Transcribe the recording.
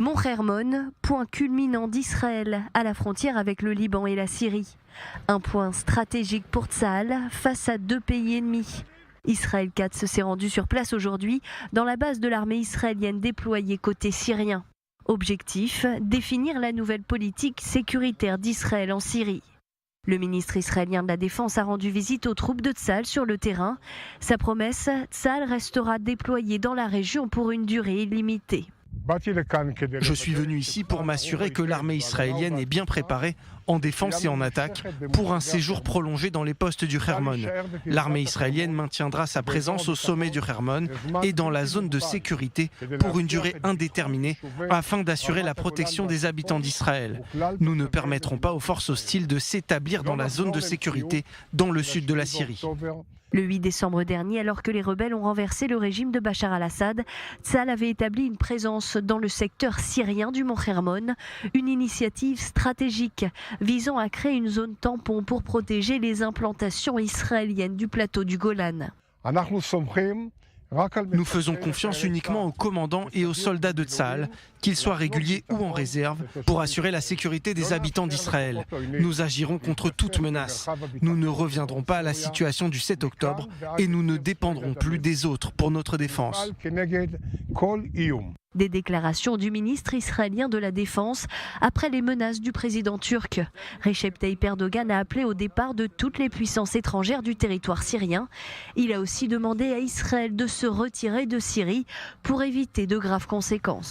Mont Hermon, point culminant d'Israël à la frontière avec le Liban et la Syrie. Un point stratégique pour Tsahal face à deux pays ennemis. Israël Katz s'est rendu sur place aujourd'hui dans la base de l'armée israélienne déployée côté syrien. Objectif, définir la nouvelle politique sécuritaire d'Israël en Syrie. Le ministre israélien de la Défense a rendu visite aux troupes de Tsahal sur le terrain. Sa promesse, Tsahal restera déployé dans la région pour une durée illimitée. Je suis venu ici pour m'assurer que l'armée israélienne est bien préparée en défense et en attaque pour un séjour prolongé dans les postes du Hermon. L'armée israélienne maintiendra sa présence au sommet du Hermon et dans la zone de sécurité pour une durée indéterminée afin d'assurer la protection des habitants d'Israël. Nous ne permettrons pas aux forces hostiles de s'établir dans la zone de sécurité dans le sud de la Syrie. Le 8 décembre dernier, alors que les rebelles ont renversé le régime de Bachar al-Assad, Tsahal avait établi une présence dans le secteur syrien du Mont Hermon, une initiative stratégique visant à créer une zone tampon pour protéger les implantations israéliennes du plateau du Golan. Nous faisons confiance uniquement aux commandants et aux soldats de Tsahal, qu'ils soient réguliers ou en réserve, pour assurer la sécurité des habitants d'Israël. Nous agirons contre toute menace. Nous ne reviendrons pas à la situation du 7 octobre et nous ne dépendrons plus des autres pour notre défense. Des déclarations du ministre israélien de la Défense après les menaces du président turc. Recep Tayyip Erdogan a appelé au départ de toutes les puissances étrangères du territoire syrien. Il a aussi demandé à Israël de se retirer de Syrie pour éviter de graves conséquences.